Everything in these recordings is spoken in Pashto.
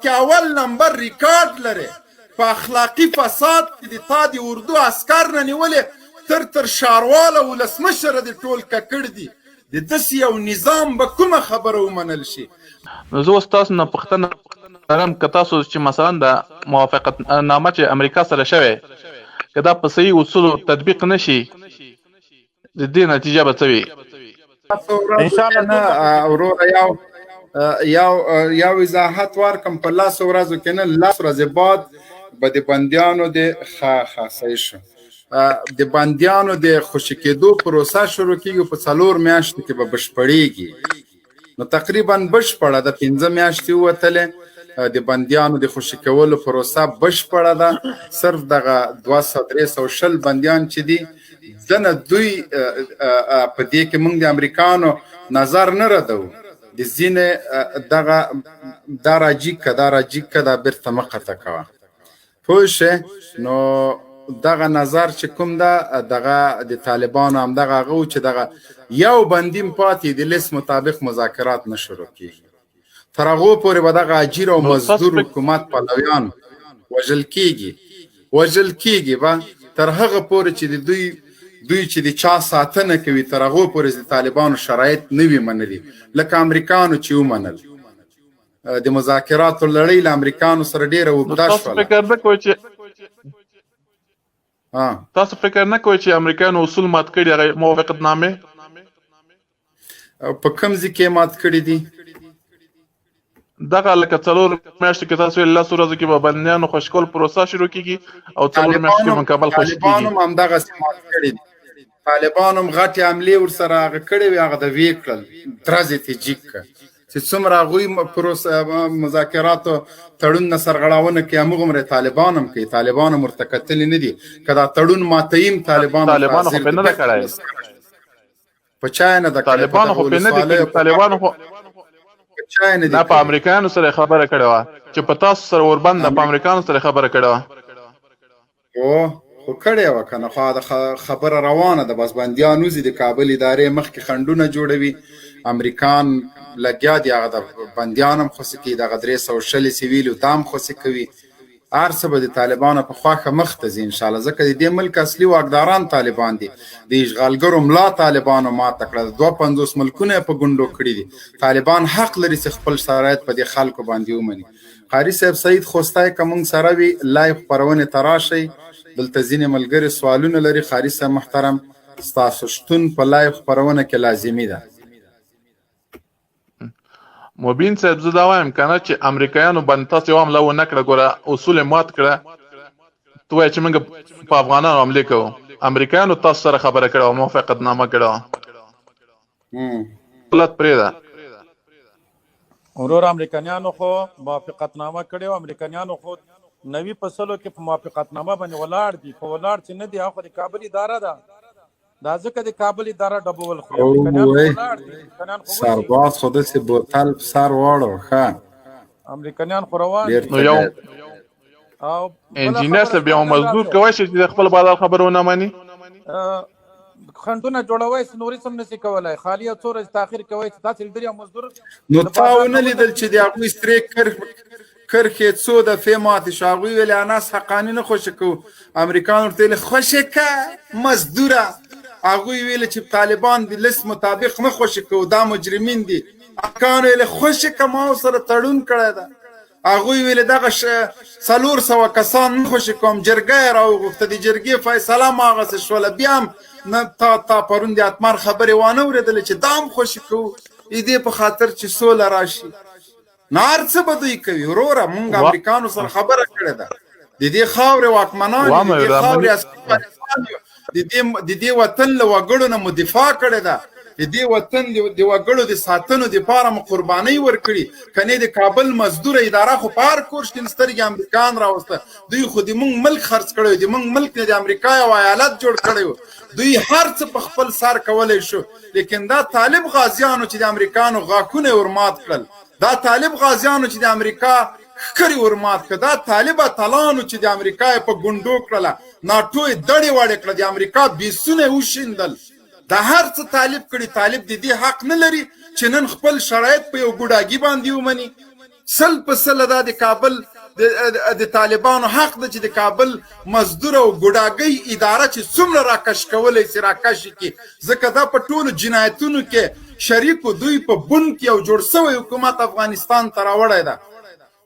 کې اول نمبر ریکارډ لري په اخلاقي فساد کې د تا د اردو عسکر نه نیولې تر ښاروال او ولسمشره د ټول ککړ دي د داسې یو نظام به کومه خبره ومنل شي. نو زه اوس تاسو نه پوښتنه لرم که تاسو چې مثلا د موافقت نامه چې امریکا سره شوې که دا په صحیح اصولو تطبیق نشي د دې نتیجه به څه وي؟ انشاءالله وروره یو وضاحت ورکم په لسو ورځو کې نه 10 ورځې بعد به د بندیانو د صحیح شو د بندیانو د خوشي کېدو پروسه شروع کېږي په 4 میاشتو کې به بشپړېږي. نو تقریبا بشپړه د 15 میاشتې ووتلې د بندیانو د خوشي کولو پروسه بشپړه ده. صرف دغه 200-300 بندیان چې دي ځنه دوی په دې کې موږ د امریکانو نظر نه ردو د ځینې دغه دا راجیک که دا بیرته مقطع کوه پوه شې. نو دغه نظر چې کوم ده دغه د طالبانو همدغه هغه و چې دغه یو بندیم پاتې د لیست مطابق مذاکرات نه شروع کېږي تر هغو پورې به دغه اجیر او مزدور حکومت پلویان وژل کېږي به تر هغه پورې چې دوی چې د چا ساتنه کوي تر هغو پورې د طالبانو شرایط نه وي منلي لکه امریکانو چې ومنل. د مذاکراتو لړۍ له امریکانو سره ډېره اوږده شوله. تاسو فکر نه کوئ چې امریکایانو اصول مات کړي هغه موافقت نامې په کوم ځای کې مات کړي دي؟ دغه لکه 4 میاشتې کې تاسو 10 ورځو کې به بندیانو خوشکول پروسه شروع کیږي او 4 میاشتې کې مکمل خوشي کیږي. طالبانو هم دغه مات کړي دي. طالبانو هم غټې حملې ورسره هغه کړې وي هغه د ویې کړل ستراتیژیک چې څومره هغوی مذاکراتو تړون نه سرغړاونه کوي همغومره طالبان هم کوي. طالبان هم ورته کتلي نه دي که دا تړون ماتوي طالبانو خو پې نه ده کړی په چا یې نه ده طالبانو خو پې نه دي کړي طالبانو خو دا په امریکایانو سره خبره کړې وه چې په تاسو سره وربنده په امریکایانو سره خبره کړې وه خو کړې وه که نه خو دا خبره روانه ده. بس بندیان وځي د کابل ادارې مخکې خنډونه جوړوي امریکان لګیا دي هغه د بندیان هم خوسي کوي دغه 300 سیویلو دا هم خوسي کوي هر څه به د طالبانو په خواښه مخ ته ځي انشاءالله ځکه د دې ملک اصلي واکداران طالبان دي. د اشغالګرو ملا طالبانو ماته کړه 52 ملکونه په ګونډو کړي دي. طالبان حق لري چې خپل شرایط په دې خلکو باندې ومني. قاري صاحب سعید خوستای که موږ سره وي لایو خپرونې ته راشئ دلته ځینې ملګري سوالونه لري. قاري صاحب محترم ستاسو شتون په لایو خپرونه کې لازمي ده. مبین صاحب زه دا وایم که نه چې امریکایانو باندې تاسو یو حمله ونه کړه ګوره اصول یې مات کړه ته وایې چې موږ په افغانانو حملې کوو امریکایانو تاسو سره خبره کړې وه موافقت نامه کړې وه غلط پرېږده. ورور امریکایانو خو موافقت نامه کړې وه امریکایانو خو 90% کې په موافقت نامه باندې ولاړ دي په ولاړ چې نه دي هغه د کابل اداره ده دا ځکه د کابل اداره ډبول خو سرباز خو داسې بوتل په سر واړو ښه امریکایان خو روان دي. نو یو انجینر صاحب یو مزدور کوی شي چې د خپل بازار خبره ونه مني خنډونه جوړوي نورې سم نشي کولای خالي څو ورځې تاخير کوي تاسو لري مزدور نو تاونه لیدل چې د هغوی ستریک کرخې څو د فیمات شاغوی ویل اناس حقانی نه خوش کو امریکان ورته خوش کا مزدوره هغوی ویل چې طالبان د لیست مطابق نه خوش کو دا مجرمین دي امریکان ویل خوش کا ما سره تړون کړی ده هغوی ویل دغه 400 کسان نه خوش کوم جرګه راوغوښته د جرګې فیصله ما هغسې شوله بیا هم نه تا پرون د اتمر خبرې وانه اورېدلې چې دا هم خوشي کوو دې په خاطر چې سوله راشي نه هر څه به دوی کوي وروره مونږ امریکانو سره خبره کړې ده د دې خاورې واکمنان د دې خاورې د دې وطن له وګړو نه مو دفاع کړې ده د دې وطن د وګړو د ساتنو دپاره مو قربانۍ ورکړي کنې د کابل مزدوره اداره خو په هر کور شتون سترګې امریکان راوسته دوی خو د مونږ ملک خرڅ کړی د مونږ ملک نه د امریکا یو ایالت جوړ کړی دوی هر څه په خپل سر کولی شو لیکن دا طالب غازیانو چې د امریکانو غاښونه یې ورمات کړل دا طالب غازیانو چې د امریکا ښکرې ورمات کړه دا طالب اتلانو چې د امریکا یې په ګونډو کړله ناټو یې دړې وړې کړه د امریکا بیسونه یې وشیندل دا هر څه طالب کړي طالب د دې حق نه لري چې نن خپل شرایط په یو ګوډاګي باندې ومني 100% دا د کابل د طالبانو حق ده چې د کابل مزدور او ګوډاګۍ اداره چې څومره راکش کولی سي راکش کړي ځکه دا په ټولو جنایتونو کې شریکو دوی په بن کې یو جوړ سوی حکومت افغانستان ته راوړی ده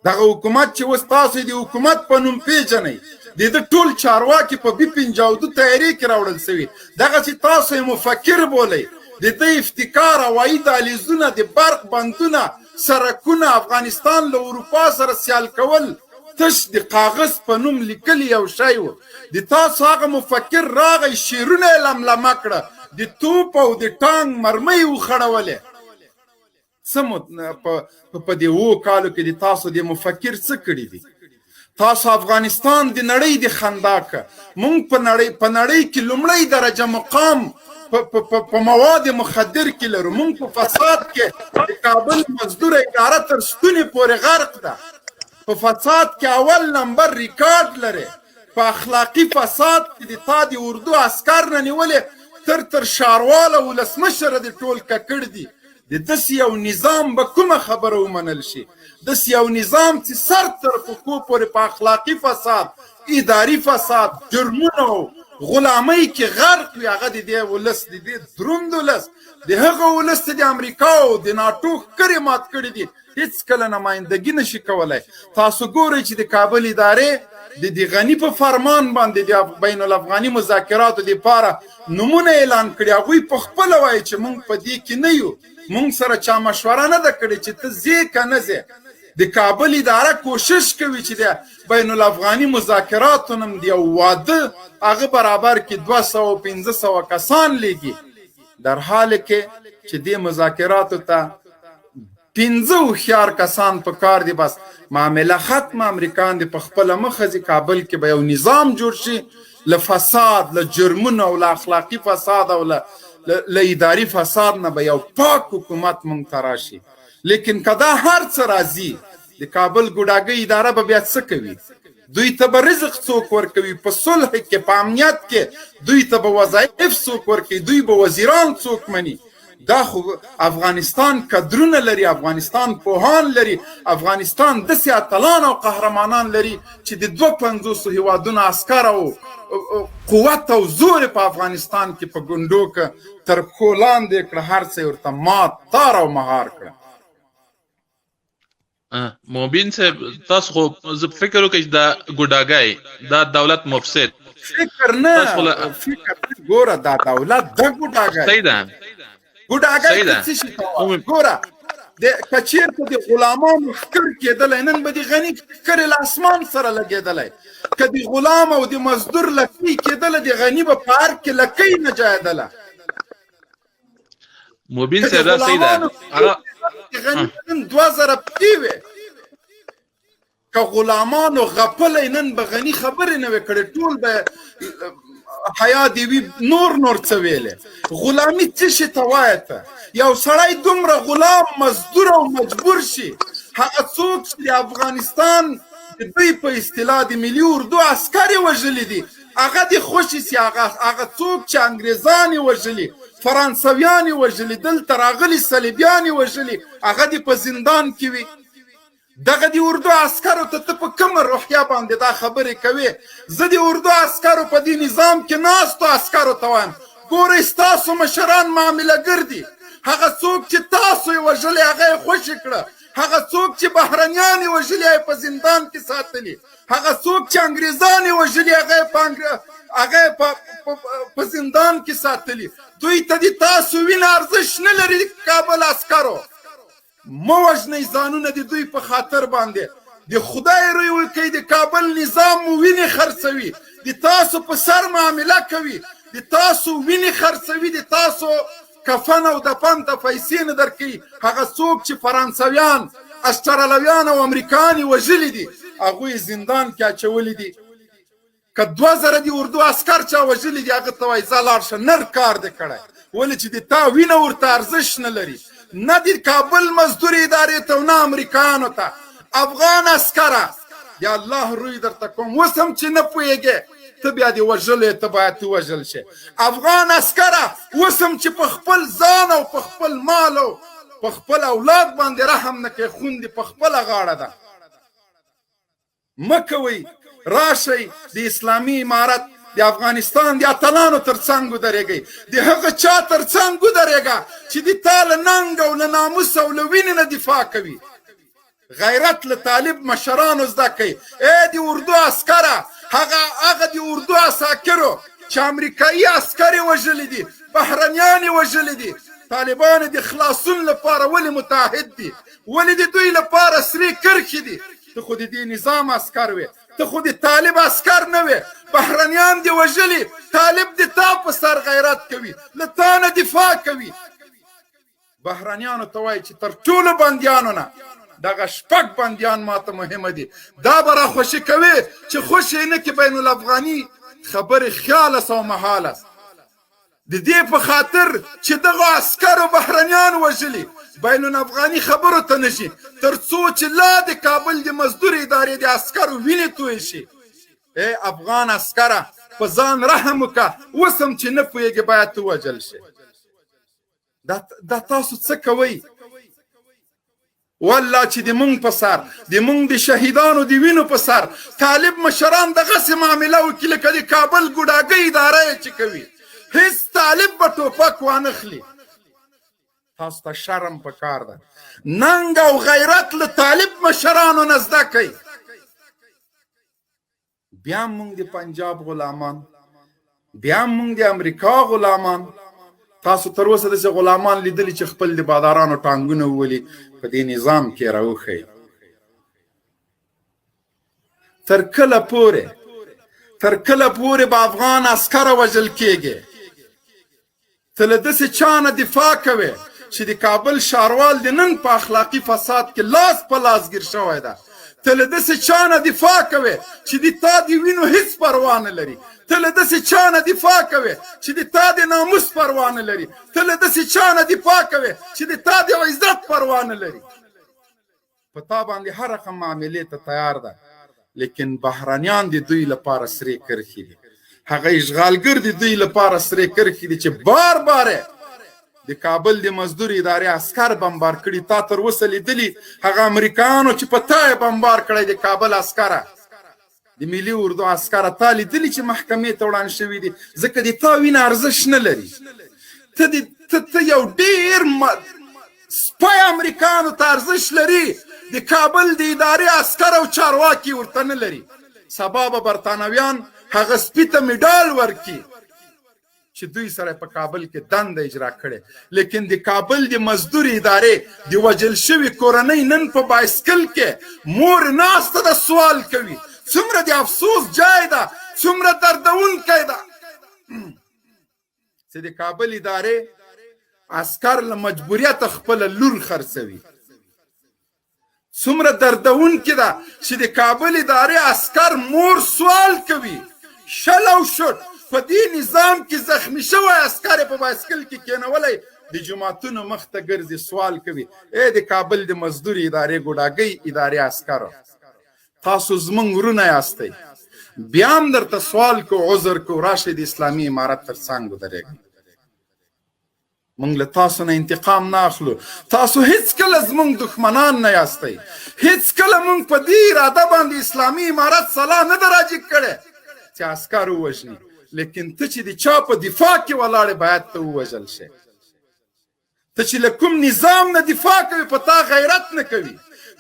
دغه حکومت چې اوس تاسو د حکومت په نوم پیژنئ د ټول چارواکي په بي 52 تیاري کې راوړل سوي دغسې تاسو یې مفکر بولئ د دې افتکار هوایي دهلیزونه د برق بندونه سرکونه افغانستان له اروپا سره سیال کول تش د کاغذ په نوم لیکلي یو شی و د تاسو هغه مفکر راغی شعرونه یې لملمه کړه د توپ او د ټانک مرمۍ وخړولې په دې 7 کالو کې د تاسو د مفکر څه کړي دي تاسو افغانستان د نړۍ د خندا که مونږ په نړۍ کې لومړی درجه مقام په مواد مخدر کې لرو مونږ په فساد کې د کابل مزدور اداره تر ستونې پورې غرق ده په فساد کې اول نمبر ریکارډ لري په اخلاقي فساد کې د تا د اردو عسکر نه نیولې تر ښارواله ولسمشره د ټول ککړ دي د داسې یو نظام به کومه خبره ومنل شي داسې یو نظام چې سر تر پښو پورې په اخلاقي فساد اداري فساد جرمونه او غلامۍ کې غرق وي هغه د دې ولس د دې دروند ولس د هغه ولس ته د امریکا او د ناټو ښکرې مات کړي دي هېڅکله نمایندګي نشي کولی تاسو ګورئ چې د کابل ادارې د غني په فرمان باندې د بین الافغاني مذاکراتو دپاره نومونه اعلان کړي هغوی په خپله وایي چې موږ په دې کې نه یو موږ سره چا مشوره نه ده کړې چې ته ځې که نه ځې د کابل اداره کوشش کوي چې د بین الافغاني مذاکراتو نوم د یو واده هغه برابر کې 200-500 کسان لیږي در حال کې چې دې مذاکراتو ته 15 هوښیار کسان په کار دي بس معامله ختمه امریکایان د په خپله مخه ځي کابل کې به یو نظام جوړ شي له فساد له جرمونو او له اخلاقي فساد او له اداري فساد نه به یو پاک حکومت مونږ ته راشي لیکن که دا هر څه راځي د کابل ګوډاګۍ اداره به بیا څه کوي دوی ته به رزق څوک ورکوي په صلح کې په امنیت کې دوی ته به وظایف څوک ورکوي دوی به وزیران څوک مني دا خو افغانستان کدرونه لري افغانستان پوهان لري افغانستان داسې اتلان او قهرمانان لري چې د 250 هیوادونو عسکر او قوت او زور په افغانستان کې په ګونډو کې تر پښو لاندې کړه هر څه ورته مات تار او مهار کړه مبين صاحب تاسو خو زه فکر وکړم چې دا ګوډاګۍ دا دولت مفسد فکر نه فکر ګوره دا دولت د ګوډاګۍ صحیح ده ګوډاګۍ څه شي ته ګوره د کچېرته د غلامانو ښکر کېدلی نن به د غني ښکرې له اسمان سره لګېدلی که د غلام او د مزدور لکۍ کېدله د غني به په هر کې لکۍ نه جایدله مبين صاحب دا صحیح ده غني نن 2000 پکې وې که غلامانو غپلی نن به غني خبرې نه وې کړې ټول به حیا دې وي نور څه ویلې غلامي څه شي ته وایه ته یو سړی دومره غلام مزدور او مجبور شي هغه څوک چې د افغانستان د دوی په اصطلاح د ملي اردو عسکر یې وژلي دي هغه دې خوشي سي هغه څوک چې انګریزان یې وژلي فرانسویان یې وژلي دلته راغلي صلیبیان یې وژلي هغه دې په زندان کې وي دغه د اردو عسکرو ته په کومه روحیه باندې دا خبرې کوي زه د اردو عسکرو په دې نظام کې ناستو عسکرو ته وایم ګورئ ستاسو مشران معاملهګر دي هغه څوک چې تاسو یې وژلی هغه یې خوشې کړه هغه څوک چې بهرنیان یې وژلي هغه په زندان کې ساتلي هغه څوک چې انګریزان یې وژلي هغه یې په زندان کې ساتلي دوی ته د تاسو وینه ارزښت نه لري کابل عسکرو مه وژنئ ځانونه د دوی په خاطر باندې د خدای روی وکړئ د کابل نظام مو وینې خرڅوي د تاسو په سر معامله کوي د تاسو وینې خرڅوي د تاسو کفن او دفن ته پیسې نه درکوي هغه څوک چې فرانسویان استرالیان او امریکایان یې وژلي دي هغوی زندان کې اچولي دي که 2000 د اردو عسکر چا وژلي دي هغه ته وایي ځه لاړ شه نر کار دې کړی ولې چې د تا وینه ورته ارزښت نه لري نه د کابل مزدور ادارې ته نه امریکایانو ته افغان عسکره یا الله روی درته کوم اوس هم چې نه پوهېږې ته بیا دې وژلی ته باید وژل شي افغان عسکره اوس هم چې په خپل ځان او په خپل مال او په خپل اولاد باندې رحم نه کوي خون دې په خپله غاړه ده مه کوئ راشئ د اسلامي امارت د افغانستان د اتلانو تر څنګ ودرېږئ د هغه چا تر څنګ ودرېږه چې د تا له ننګ او له ناموس او له وینې نه دفاع کوي غیرت له طالب مشرانو زده کوي ای د اردو عسکره هغه د اردو عساکرو چې امریکایي عسکر یې وژلي دي بهرنیان یې وژلي دي طالبان د خلاصون لپاره ولې متحد دي ولې د دوی لپاره سرې کرښې دي ته خو د دې نظام عسکر وې ته خو د طالب عسکر نه وې بهرنیان دې وژلي طالب د تا په سر غیرت کوي له تا نه دفاع کوي بهرنیانو ته وایي چې تر ټولو بندیانو نه دغه شپږ بندیان ماته مهمه دي دا به را خوشي کوي چې خوش یې نه کې بین الافغاني خبرې خیال است او محال است د دې په خاطر چې دغه عسکرو بهرنیان وژلي بین الافغاني خبرو ته نشي تر څو چې لا د کابل د مزدور ادارې د عسکرو وینې توی شي ای افغان عسکره په ځان رحم وکړه اوس هم چې نه پوهېږې باید ته ووژل شي دا تاسو څه کوئ والله چې د مونږ په سر د مونږ د شهیدانو د وینو په سر طالب مشران دغسې معامله وکړي لکه د کابل ګوډاګۍ اداره یې چې کوي هیڅ طالب به ټوپک وانخلي تاسو ته شرم پکار ده ننګ او غیرت له طالب مشرانو نه زده کوي بیا مونږ د پنجاب غلامان بیا مونږ د امریکا غلامان تاسو تر اوسه داسې غلامان لیدلي چې خپل د بادارانو ټانګونه وولي په دې نظام کې راوښیي تر کله پورې به افغان عسکره وژل کېږي ته له داسې چا نه دفاع کوې چې د کابل ښاروال د نن په اخلاقي فساد کې لاس په لاس ګیر شوی ده ته له داسې چا نه دفاع کوې چې د تا د وینو هیڅ پروا نه لري ته له داسې چا نه دفاع کوې چې د تا د ناموس پروا نه لري ته له داسې چا نه دفاع کوې چې د تا د عزت پروا نه لري په تا باندې هر رقم معاملې ته تیار ده لیکن بهرنیان د دوی لپاره سرې کرښې دي هغه اشغالګر د دوی لپاره سرې کرښې دي چې بار باره د کابل د مزدور ادارې عسکر بمبار کړي تا تر اوسه لیدلي هغه امریکایانو چې په تا یې بمبار کړی د کابل عسکره د ملي اردو عسکره تا لیدلي چې محکمې ته وړاندې شوي دي ځکه د تا وینه ارزښت نه لري ته یو ډېر سپی امریکایانو ته ارزښت لري د کابل د ادارې عسکر او چارواکي ورته نه لري سبا به برطانویان هغه سپي ته مډال ورکړي چې دوی سره په کابل کې دنده اجرا کړي لیکن د کابل د مزدور ادارې د وژل شوي کورنۍ نن په بایسکل کې مور ناسته ده سوال کوي څومره د افسوس جای ده څومره دردونکی ده چې د کابل ادارې عسکر له مجبوریت خپله لور خرڅوي څومره دردونکی ده چې د کابل ادارې عسکر مور سوال کوي شل او شد په دې نظام کې زخمی شوی عسکر په بایسکل کې کېنولی د جوماتونو مخ ته ګرځي سوال کوي ای د کابل د مزدور ادارې ګوډاګۍ ادارې عسکرو تاسو زمونږ ورونه یاستئ بیا هم درته سوال کو عذر کو راشئ د اسلامي امارت تر څنګ ودرېږئ مونږ له تاسو نه انتقام نه اخلو تاسو هیڅکله زمونږ دښمنان نه یاستئ هیڅکله مونږ په دې اراده باندې اسلامي امارت سلا نه ده راجګ کړی چې عسکر ووژني لیکن ته چې د چا په دفاع کې ولاړې باید ته ووژل شې ته چې له کوم نظام نه دفاع کوي په تا غیرت نه کوي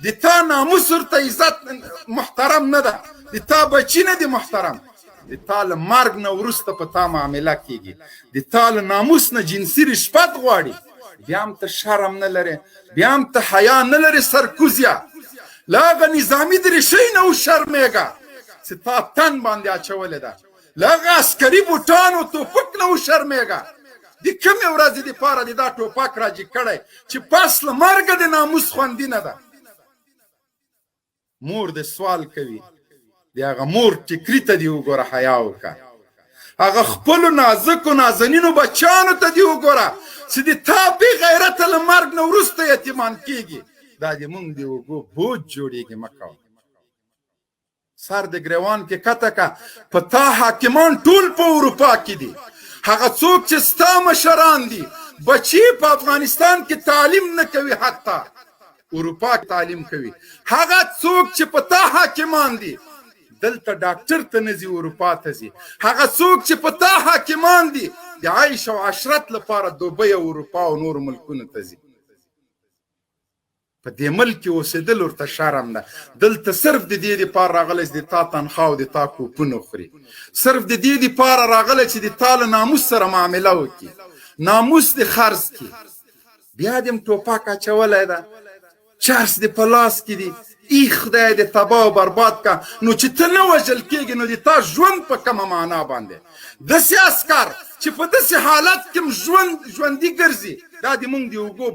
د تا ناموس ورته عزت محترم نه ده د تا بچي نه دي محترم د تا له مرګ نه وروسته په تا معامله کېږي د تا له ناموس نه جنسي رشوت غواړي بیا هم ته شرم نه لرې بیا هم ته حیا نه لرې سرکوزیه له هغه نظامي دریشۍ نه وشرمېږه چې تا تن باندې اچولې ده له هغه عسکري بوټانو توپک نه وشرمېږه د کومې ورځې دپاره د دا ټوپک راجګ کړی چې پس له مرګه د ناموس خوندي نه ده مور د سوال کوي د هغه مور ټیکري ته دې وګوره حیا وکړه هغه خپلو نازکو نازنینو بچیانو ته دې وګوره چې د تا بې غیرته له مرګ نه وروسته یتیمان کېږي دا د مونږ د اوږو بوج جوړېږي مه کوه سر د ګریوان کې کته که په تا حاکمان ټول په اروپا کې دي هغه څوک چې ستا مشران دي بچي په افغانستان کې تعلیم نه کوي، حتی اروپا کې تعلیم کوي. هغه څوک چې په تا حاکمان دي دلته ډاکټر ته نه ځي، اروپا ته ځي. هغه څوک چې په تا حاکمان دي د عیش او عشرت لپاره دوبۍ او اروپا او نور ملکونو ته ځي. په دې ملک کې اوسېدل ورته شرم ده. دلته صرف د دې دپاره راغلی چې د تا تنخوا او د تا کوپونه خوري، صرف د دې دپاره راغلی چې د تا له ناموس سره معامله وکړي، ناموس دې خرڅ کړي. بیا دې م ټوپک اچولی ده، چرس دې په لاس کې دي، ای خدای دې تباه او برباد کا. نو چې ته نه وژل کېږي نو د تا ژوند په کومه معنا باندې؟ داسې عسکر چې په داسې حالت کې ژوندي ګرځي، دا د مونږ د اوږو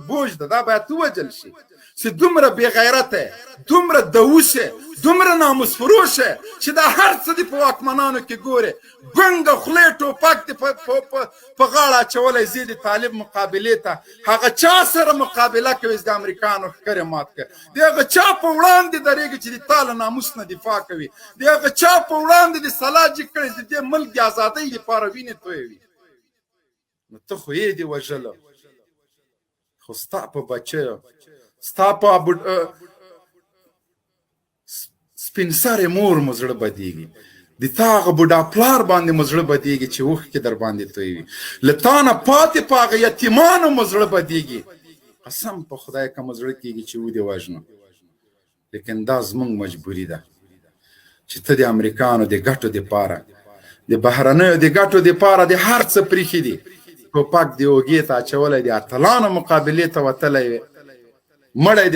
بوج ده، دا باید ووژل شي. چې دومره بې غیرته، دومره دووسه، دومره ناموس فروشه چې دا هر څه دې په واکمنانو کې ګورې، ګونګه خولې ټوپک دې په غاړه اچولی ځي د طالب مقابلې ته. هغه چا سره مقابله کوي چې د امریکایانو ښکرې مات کړي؟ د هغه چا په وړاندې درېږي چې د تا له ناموس نه دفاع کوي؟ د هغه چا په وړاندې د سلاجې کړي چې د دې ملک د ازادۍ لپاره وینې تویوي؟ نو ته خو یې دې وژله، خو ستا په بچیو، ستا په سپین سرې مور مو زړه بدېږي، د تا هغه بوډا پلار باندې مو زړه بدېږي چې اوښکې در باندې تویوي، له تا نه پاتې په هغه یتیمانو مو زړه بدېږي. قسم په خدای که مو زړه کېږي چې ودې وژنو، لیکن دا زموږ مجبوري ده چې ته د امریکایانو د ګټو دپاره، د بهرنیو د ګټو دپاره د هر څه پرېښي دي. ټوپک د اوږې ته اچولی، د اتلانو مقابلې ته وتلی وې، مړی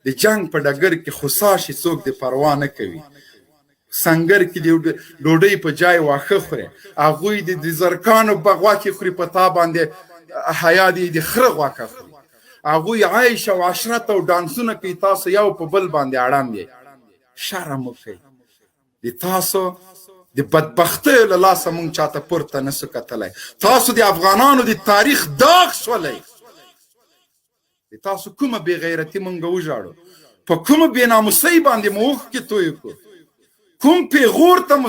د جنگ په ډګر کې خوسا شي څوک د پروا نه کوي. سنګر کې د ډوډۍ په جای واښه خوري، هغوی د زرکانو غوښې خوري، په تا باندې حیا دي د خره غوښه خوري. هغوی عیش او عشرت او ډانسونه کوي، تاسو یو په بل باندې اړم یې. شرم وکړئ، د تاسو د بدبختیو له لاسه مونږ چاته پورته نسو کتلی. تاسو د افغانانو د تاریخ داغ شولی. د تاسو کومه بې غیرتي مونږ وژاړو، په کومه بې ناموسۍ باندې مو اوښکې توی کړو، کوم پیغور ته مو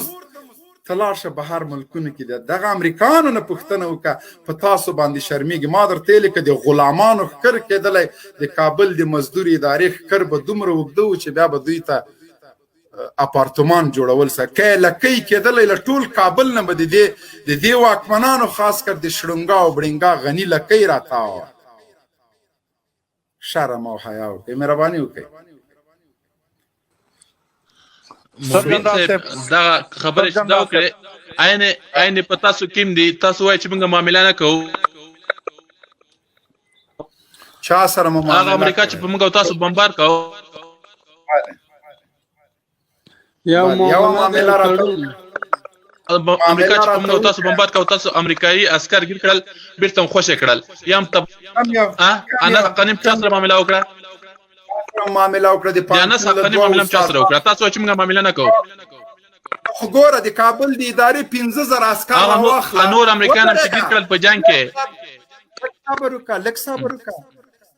ته لاړ شه بهر ملکونو کې دغه امریکایانو نه پوښتنه وکړه، په تاسو باندې شرمېږي. ما درته ویلې که د غلامانو ښکر کېدلی، د کابل د مزدور ادارې ښکر به دومره اوږده و چې بیا به دوی ته اپارتمان جوړول سه، که یې لکۍ کېدلی له ټول کابل نه به د دې واکمنانو خاص کر د شړونګا او بړینګا غني لکۍ راتاوه. شرم او حیا وکړئ، مهرباني وکړئ. مبين صاحب دا خبره چې دا وکړي عین په تاسو کې دي، تاسو وایي چې موږ معامله نه کوو. چا سره مو معامله؟ هغه امریکا چې په موږ تاسو بمبار کوو، یو معامله راکړو. امریکا چې په موږ تاسو بمبار کوو، تاسو امریکایي عسكر ګیر کړل، بیرته خوشې کړل، یا هم انا قانون چا سره معامله وکړه؟ معامله وکړه د پاکستان سره معامله چا سره وکړه؟ تاسو چې موږ معامله نه کوو. خو ګوره د کابل د ادارې 15000 عسكر راواخله، نور امریکایان هم چې ګیر کړل په جنګ کې. لږ صبر وکړه،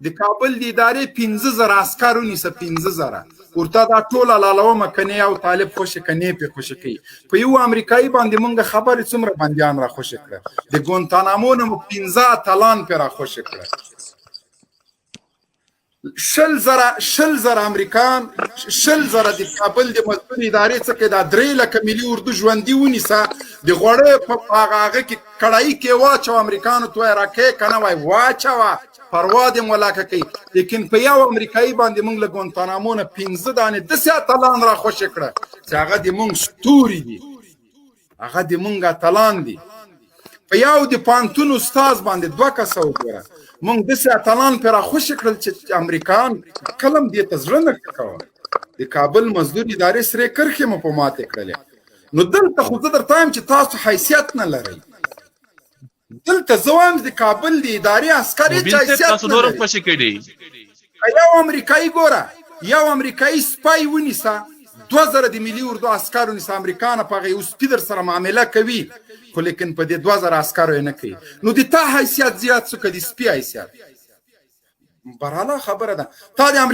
د کابل د ادارې 15000 عسكر ونیسه، 15000 ورته دا ټول لالومه که نه یو طالب خوشې که نه پې خوشې کوي. په یو امریکایي باندې مونږ خبرې څومره بندیان را خوشې کړه، د ګوانتانامو نه مو 15 اتلان پې را خوشې کړه. 100,000 امریکایان، 100,000 د کابل د مزدور ادارې څخه دا 3 لکه ملي اردو ژوندي ونیسه، د غوړیو په هغه کې کړایي کې واچوه، امریکایانو ته وایي راکې که نه وایي واچوه، پروا دې ملاکه کوي. لیکن په یو امریکایي باندې مونږ له ګوانتانامو نه 15 دانې داسې اتلان را خوشې کړه چې هغه د مونږ ستوري دي، هغه د مونږ اتلان دي. په یو د پانتون استاز باندې 2 کسه وګوره، مونږ داسې اتلان پې را خوشې کړل چې امریکایان کلم دې ته زړه نه کوه. د کابل مزدور ادارې سرې کرښې مو په ماتې کړلې. نو دلته خو زه درته وایم چې تاسو حیثیت نه لرئ. دلته زه وایم د کابل د ادارې عسکر هېڅ حیثیت نه لري. یو امریکایي ګوره، یو امریکایي سپی ونیسه، 2000 د ملي اردو عسکر ونیسه، امریکایان په هغه یو سپي در سره معامله کوي، خو لیکن په دې 2000 عسکرو یې نه کوي. نو د تا حیثیت زیات شو که د سپي حیثیت؟ براله خبره ده. تا د امریکا